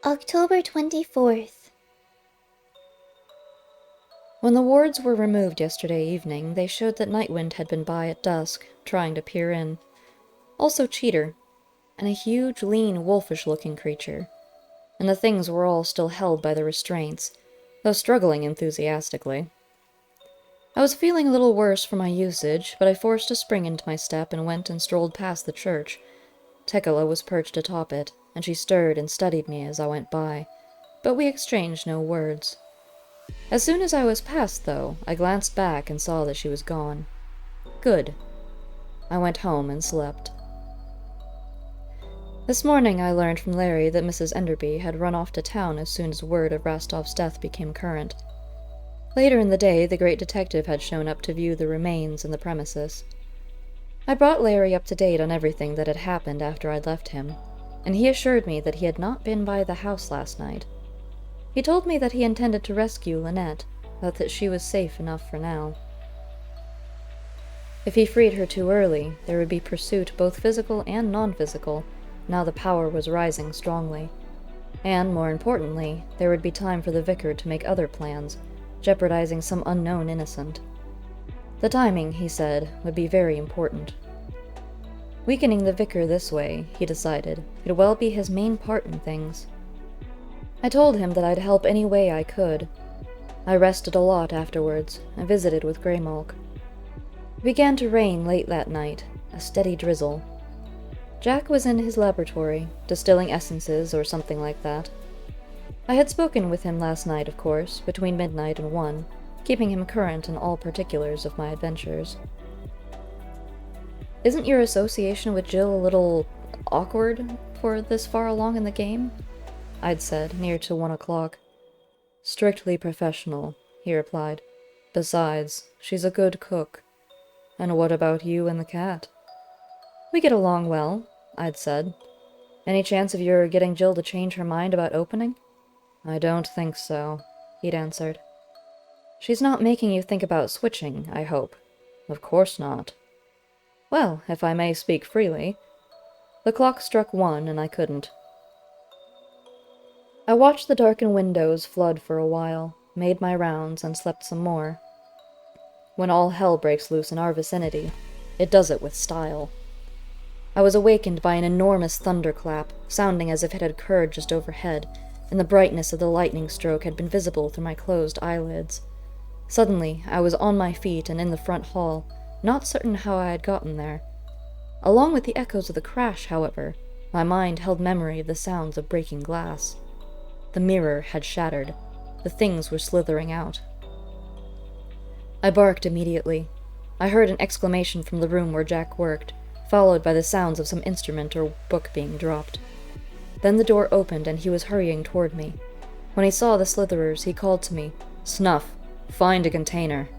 October 24th. When the wards were removed yesterday evening, they showed that Nightwind had been by at dusk, trying to peer in. Also Cheater, and a huge, lean, wolfish-looking creature. And the things were all still held by the restraints, though struggling enthusiastically. I was feeling a little worse for my usage, but I forced a spring into my step and went and strolled past the church. Tekla was perched atop it, and she stirred and studied me as I went by, but we exchanged no words. As soon as I was past, though, I glanced back and saw that she was gone. Good. I went home and slept. This morning I learned from Larry that Mrs. Enderby had run off to town as soon as word of Rastov's death became current. Later in the day, the great detective had shown up to view the remains and the premises. I brought Larry up to date on everything that had happened after I'd left him, and he assured me that he had not been by the house last night. He told me that he intended to rescue Lynette, but that she was safe enough for now. If he freed her too early, there would be pursuit both physical and non-physical, now the power was rising strongly. And, more importantly, there would be time for the vicar to make other plans, jeopardizing some unknown innocent. The timing, he said, would be very important. Weakening the vicar this way, he decided, could well be his main part in things. I told him that I'd help any way I could. I rested a lot afterwards, and visited with Greymalk. It began to rain late that night, a steady drizzle. Jack was in his laboratory, distilling essences or something like that. I had spoken with him last night, of course, between midnight and 1, keeping him current in all particulars of my adventures. Isn't your association with Jill a little awkward for this far along in the game? I'd said, near to 1 o'clock. Strictly professional, he replied. Besides, she's a good cook. And what about you and the cat? We get along well, I'd said. Any chance of your getting Jill to change her mind about opening? I don't think so, he'd answered. She's not making you think about switching, I hope. Of course not. Well, if I may speak freely. The clock struck 1, and I couldn't. I watched the darkened windows flood for a while, made my rounds, and slept some more. When all hell breaks loose in our vicinity, it does it with style. I was awakened by an enormous thunderclap, sounding as if it had occurred just overhead, and the brightness of the lightning stroke had been visible through my closed eyelids. Suddenly, I was on my feet and in the front hall, not certain how I had gotten there. Along with the echoes of the crash, however, my mind held memory of the sounds of breaking glass. The mirror had shattered. The things were slithering out. I barked immediately. I heard an exclamation from the room where Jack worked, followed by the sounds of some instrument or book being dropped. Then the door opened and he was hurrying toward me. When he saw the slitherers, he called to me, "Snuff, find a container."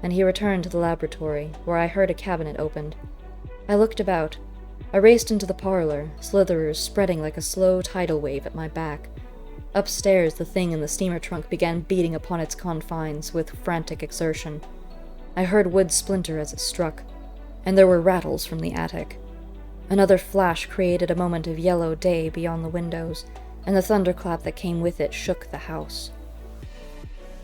And he returned to the laboratory, where I heard a cabinet opened. I looked about. I raced into the parlor, slitherers spreading like a slow tidal wave at my back. Upstairs, the thing in the steamer trunk began beating upon its confines with frantic exertion. I heard wood splinter as it struck, and there were rattles from the attic. Another flash created a moment of yellow day beyond the windows, and the thunderclap that came with it shook the house.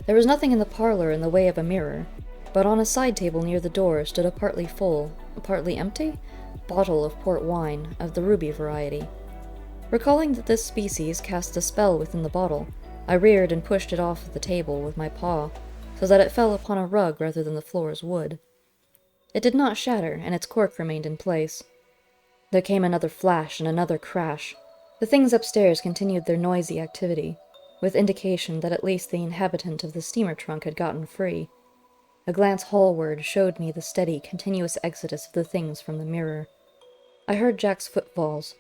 There was nothing in the parlor in the way of a mirror, but on a side table near the door stood a partly full, partly empty, bottle of port wine of the ruby variety. Recalling that this species cast a spell within the bottle, I reared and pushed it off the table with my paw, so that it fell upon a rug rather than the floor's wood. It did not shatter, and its cork remained in place. There came another flash and another crash. The things upstairs continued their noisy activity, with indication that at least the inhabitant of the steamer trunk had gotten free. A glance hallward showed me the steady, continuous exodus of the things from the mirror. I heard Jack's footfalls.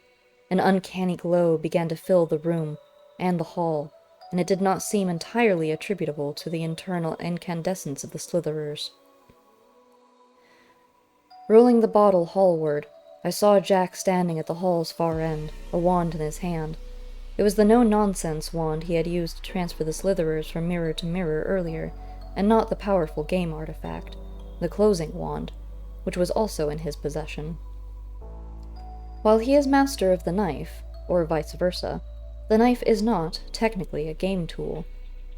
An uncanny glow began to fill the room and the hall, and it did not seem entirely attributable to the internal incandescence of the slitherers. Rolling the bottle hallward, I saw Jack standing at the hall's far end, a wand in his hand. It was the no-nonsense wand he had used to transfer the slitherers from mirror to mirror earlier, and not the powerful game artifact, the closing wand, which was also in his possession. While he is master of the knife, or vice versa, The knife is not, technically, a game tool,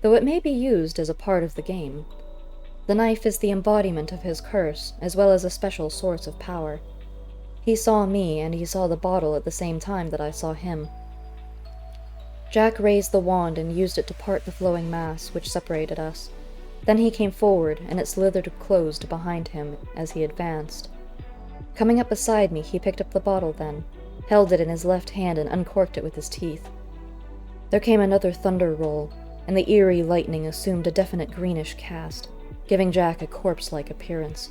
though it may be used as a part of the game. The knife is the embodiment of his curse, as well as a special source of power. He saw me, and he saw the bottle at the same time that I saw him. Jack raised the wand and used it to part the flowing mass which separated us. Then he came forward, and it slithered closed behind him as he advanced. Coming up beside me, he picked up the bottle then, held it in his left hand and uncorked it with his teeth. There came another thunder roll, and the eerie lightning assumed a definite greenish cast, giving Jack a corpse-like appearance.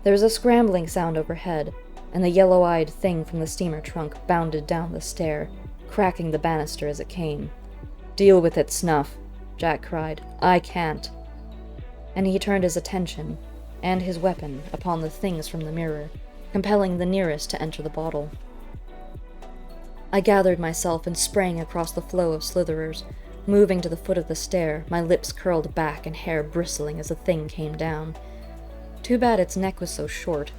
There was a scrambling sound overhead, and the yellow-eyed thing from the steamer trunk bounded down the stair, cracking the banister as it came. "Deal with it, Snuff," Jack cried. "I can't." And he turned his attention, and his weapon, upon the things from the mirror, compelling the nearest to enter the bottle. I gathered myself and sprang across the flow of slitherers, moving to the foot of the stair, my lips curled back and hair bristling as the thing came down. Too bad its neck was so short.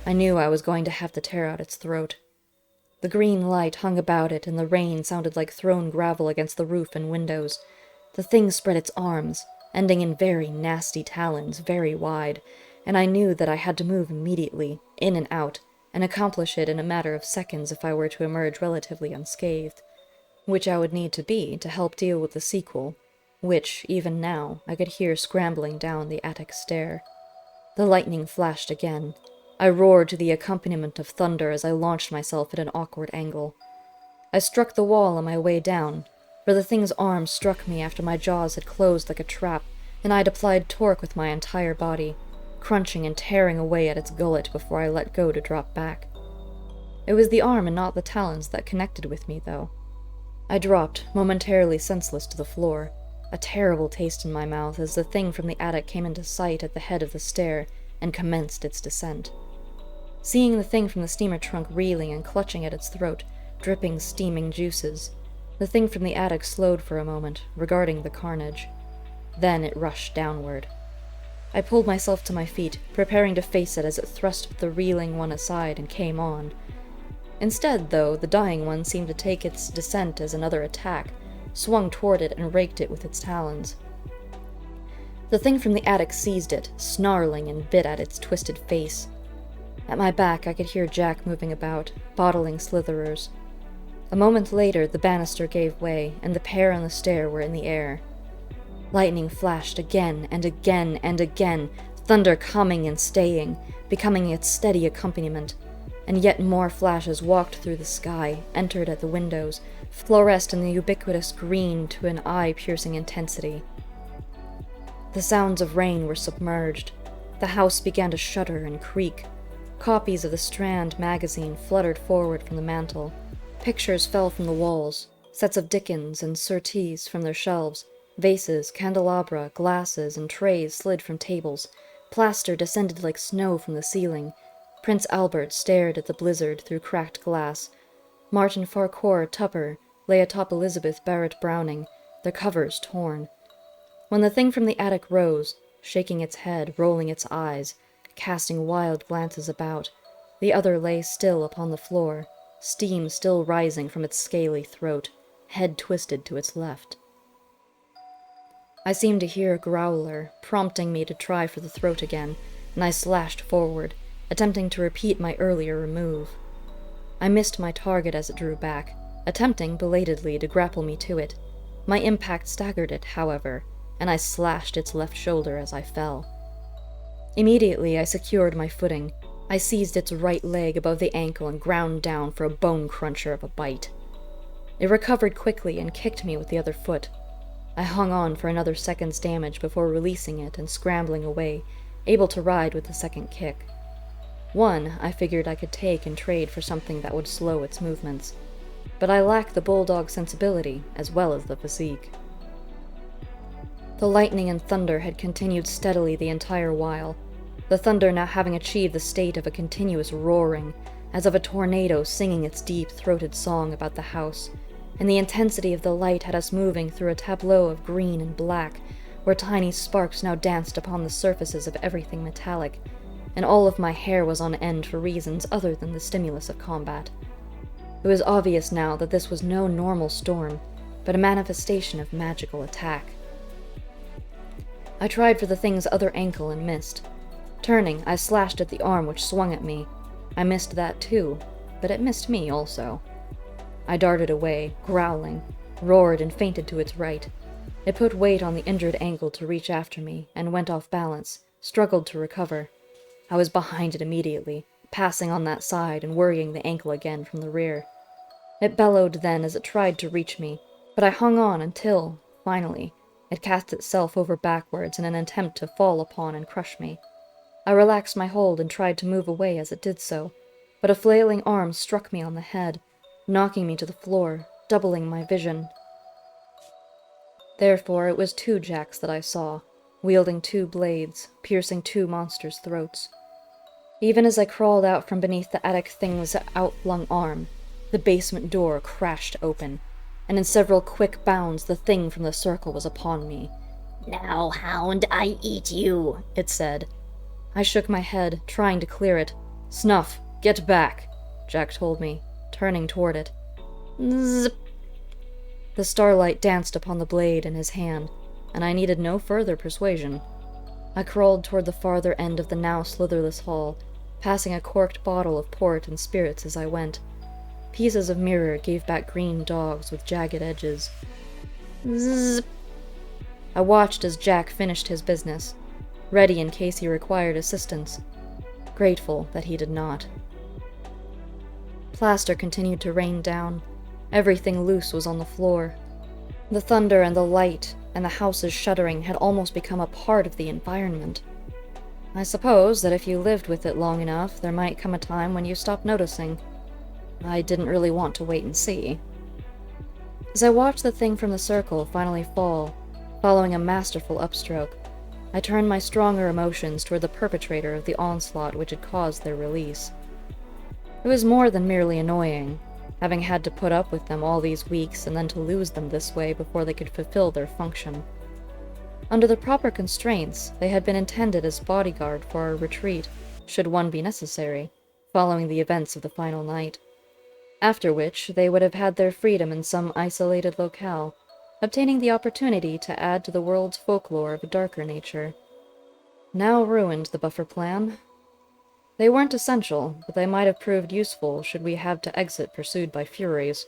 I knew I was going to have to tear out its throat. The green light hung about it, and the rain sounded like thrown gravel against the roof and windows. The thing spread its arms, ending in very nasty talons, very wide, and I knew that I had to move immediately, in and out, and accomplish it in a matter of seconds if I were to emerge relatively unscathed, which I would need to be to help deal with the sequel, which, even now, I could hear scrambling down the attic stair. The lightning flashed again. I roared to the accompaniment of thunder as I launched myself at an awkward angle. I struck the wall on my way down, for the thing's arm struck me after my jaws had closed like a trap, and I'd applied torque with my entire body, crunching and tearing away at its gullet before I let go to drop back. It was the arm and not the talons that connected with me, though. I dropped, momentarily senseless, to the floor, a terrible taste in my mouth as the thing from the attic came into sight at the head of the stair and commenced its descent. Seeing the thing from the steamer trunk reeling and clutching at its throat, dripping steaming juices, the thing from the attic slowed for a moment, regarding the carnage. Then it rushed downward. I pulled myself to my feet, preparing to face it as it thrust the reeling one aside and came on. Instead, though, the dying one seemed to take its descent as another attack, swung toward it and raked it with its talons. The thing from the attic seized it, snarling, and bit at its twisted face. At my back I could hear Jack moving about, bottling slitherers. A moment later the banister gave way, and the pair on the stair were in the air. Lightning flashed again and again and again, thunder coming and staying, becoming its steady accompaniment, and yet more flashes walked through the sky, entered at the windows, fluoresced in the ubiquitous green to an eye-piercing intensity. The sounds of rain were submerged. The house began to shudder and creak. Copies of the Strand magazine fluttered forward from the mantel. Pictures fell from the walls, sets of Dickens and Surtees from their shelves. Vases, candelabra, glasses, and trays slid from tables. Plaster descended like snow from the ceiling. Prince Albert stared at the blizzard through cracked glass. Martin Farquhar Tupper lay atop Elizabeth Barrett Browning, their covers torn. When the thing from the attic rose, shaking its head, rolling its eyes, casting wild glances about, the other lay still upon the floor, steam still rising from its scaly throat, head twisted to its left. I seemed to hear a growler, prompting me to try for the throat again, and I slashed forward, attempting to repeat my earlier move. I missed my target as it drew back, attempting belatedly to grapple me to it. My impact staggered it, however, and I slashed its left shoulder as I fell. Immediately I secured my footing. I seized its right leg above the ankle and ground down for a bone cruncher of a bite. It recovered quickly and kicked me with the other foot. I hung on for another second's damage before releasing it and scrambling away, able to ride with the second kick. One I figured I could take and trade for something that would slow its movements, but I lacked the bulldog sensibility as well as the physique. The lightning and thunder had continued steadily the entire while, the thunder now having achieved the state of a continuous roaring, as of a tornado singing its deep-throated song about the house, and the intensity of the light had us moving through a tableau of green and black, where tiny sparks now danced upon the surfaces of everything metallic, and all of my hair was on end for reasons other than the stimulus of combat. It was obvious now that this was no normal storm, but a manifestation of magical attack. I tried for the thing's other ankle and missed. Turning, I slashed at the arm which swung at me. I missed that too, but it missed me also. I darted away, growling, roared and feinted to its right. It put weight on the injured ankle to reach after me, and went off balance, struggled to recover. I was behind it immediately, passing on that side and worrying the ankle again from the rear. It bellowed then as it tried to reach me, but I hung on until, finally, it cast itself over backwards in an attempt to fall upon and crush me. I relaxed my hold and tried to move away as it did so, but a flailing arm struck me on the head, knocking me to the floor, doubling my vision. Therefore it was 2 Jacks that I saw, wielding 2 blades, piercing 2 monsters' throats. Even as I crawled out from beneath the attic thing's outflung arm, the basement door crashed open, and in several quick bounds the thing from the circle was upon me. "Now, hound, I eat you," it said. I shook my head, trying to clear it. "Snuff, get back," Jack told me, turning toward it. Zip. The starlight danced upon the blade in his hand, and I needed no further persuasion. I crawled toward the farther end of the now slitherless hall, passing a corked bottle of port and spirits as I went. Pieces of mirror gave back green dogs with jagged edges. Zip. I watched as Jack finished his business, ready in case he required assistance, grateful that he did not. Plaster continued to rain down. Everything loose was on the floor. The thunder and the light and the house's shuddering had almost become a part of the environment. I suppose that if you lived with it long enough, there might come a time when you stopped noticing. I didn't really want to wait and see. As I watched the thing from the circle finally fall, following a masterful upstroke, I turned my stronger emotions toward the perpetrator of the onslaught which had caused their release. It was more than merely annoying, having had to put up with them all these weeks and then to lose them this way before they could fulfill their function. Under the proper constraints, they had been intended as bodyguard for our retreat, should one be necessary, following the events of the final night. After which, they would have had their freedom in some isolated locale, obtaining the opportunity to add to the world's folklore of a darker nature. Now ruined, the buffer plan. They weren't essential, but they might have proved useful should we have to exit pursued by furies.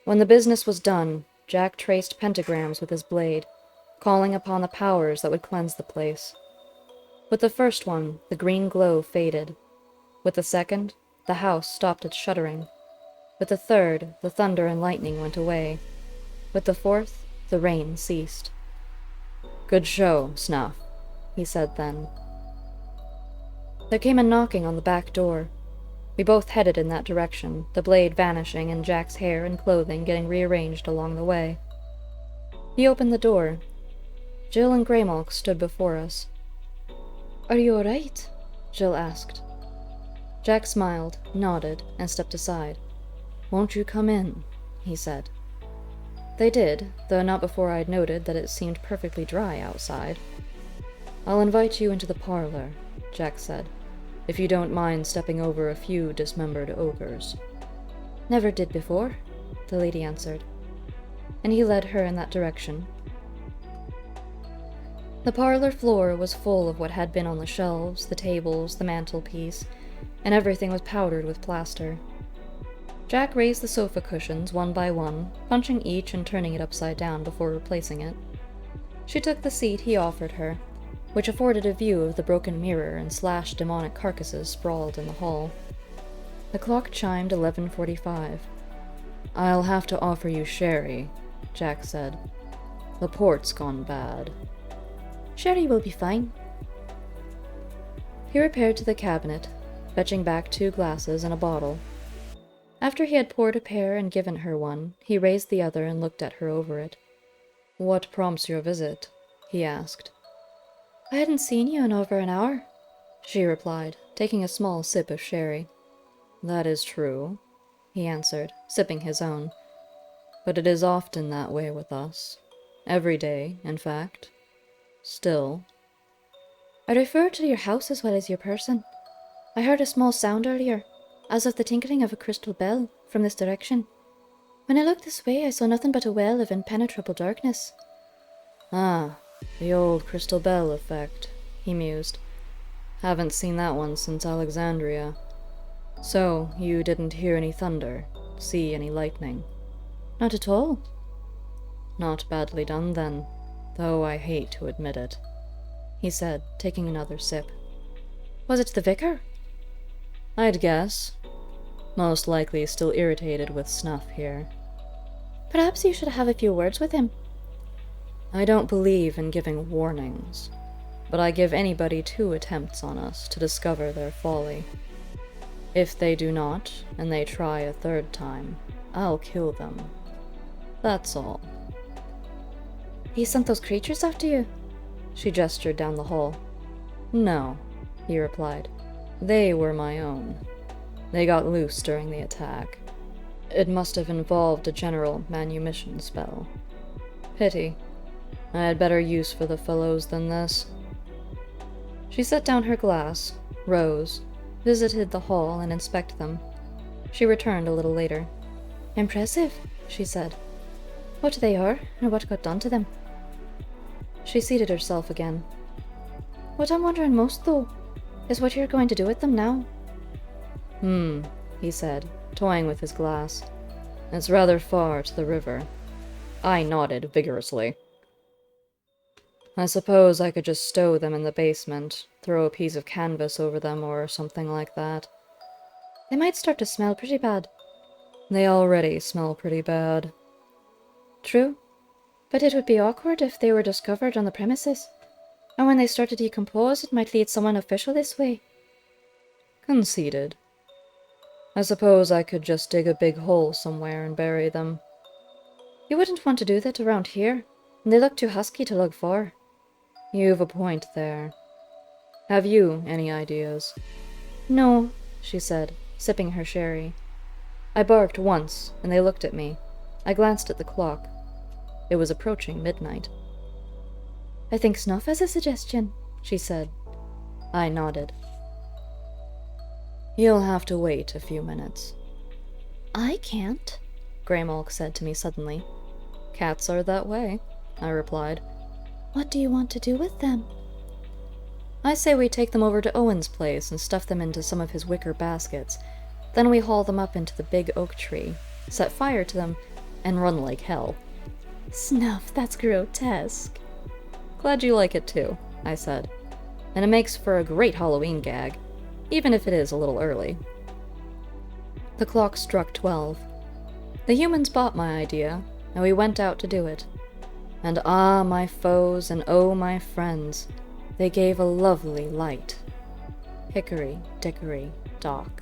When the business was done, Jack traced pentagrams with his blade, calling upon the powers that would cleanse the place. With the first one, the green glow faded. With the second, the house stopped its shuddering. With the third, the thunder and lightning went away. With the fourth, the rain ceased. "Good show, Snuff," he said then. There came a knocking on the back door. We both headed in that direction, the blade vanishing and Jack's hair and clothing getting rearranged along the way. He opened the door. Jill and Greymalk stood before us. "Are you all right?" Jill asked. Jack smiled, nodded, and stepped aside. "Won't you come in?" he said. They did, though not before I'd noted that it seemed perfectly dry outside. "I'll invite you into the parlor," Jack said, "if you don't mind stepping over a few dismembered ogres." "Never did before," the lady answered, and he led her in that direction. The parlor floor was full of what had been on the shelves, the tables, the mantelpiece, and everything was powdered with plaster. Jack raised the sofa cushions one by one, punching each and turning it upside down before replacing it. She took the seat he offered her, which afforded a view of the broken mirror and slashed demonic carcasses sprawled in the hall. The clock chimed 11:45. "I'll have to offer you sherry," Jack said. "The port's gone bad." "Sherry will be fine." He repaired to the cabinet, fetching back 2 glasses and a bottle. After he had poured a pair and given her one, he raised the other and looked at her over it. "What prompts your visit?" he asked. "I hadn't seen you in over an hour," she replied, taking a small sip of sherry. "That is true," he answered, sipping his own. "But it is often that way with us. Every day, in fact. Still." "I refer to your house as well as your person. I heard a small sound earlier. as of the tinkling of a crystal bell, from this direction. When I looked this way, I saw nothing but a well of impenetrable darkness. Ah, the old crystal bell effect, he mused. Haven't seen that one since Alexandria. So, you didn't hear any thunder, see any lightning? Not at all. Not badly done, then, though I hate to admit it, he said, taking another sip. Was it the vicar? I'd guess. Most likely still irritated with Snuff here. Perhaps you should have a few words with him. I don't believe in giving warnings, but I give anybody 2 attempts on us to discover their folly. If they do not, and they try a 3rd time, I'll kill them. That's all. He sent those creatures after you? She gestured down the hall. No, he replied. They were my own. They got loose during the attack. It must have involved a general manumission spell. Pity. I had better use for the fellows than this. She set down her glass, rose, visited the hall and inspected them. She returned a little later. Impressive, she said. What they are, and what got done to them. She seated herself again. What I'm wondering most, though, is what you're going to do with them now. He said, toying with his glass. It's rather far to the river. I nodded vigorously. I suppose I could just stow them in the basement, throw a piece of canvas over them or something like that. They might start to smell pretty bad. They already smell pretty bad. True, but it would be awkward if they were discovered on the premises. And when they start to decompose, it might lead someone official this way. Conceded. I suppose I could just dig a big hole somewhere and bury them. You wouldn't want to do that around here, and they look too husky to lug for. You've a point there. Have you any ideas? No, she said, sipping her sherry. I barked once, and they looked at me. I glanced at the clock. It was approaching midnight. I think Snuff has a suggestion, she said. I nodded. You'll have to wait a few minutes. I can't, Greymalk said to me suddenly. Cats are that way, I replied. What do you want to do with them? I say we take them over to Owen's place and stuff them into some of his wicker baskets. Then we haul them up into the big oak tree, set fire to them, and run like hell. Snuff, that's grotesque. Glad you like it too, I said. And it makes for a great Halloween gag, even if it is a little early. The clock struck 12. The humans bought my idea, and we went out to do it. And ah, my foes, and oh, my friends, they gave a lovely light. Hickory, dickory, dock.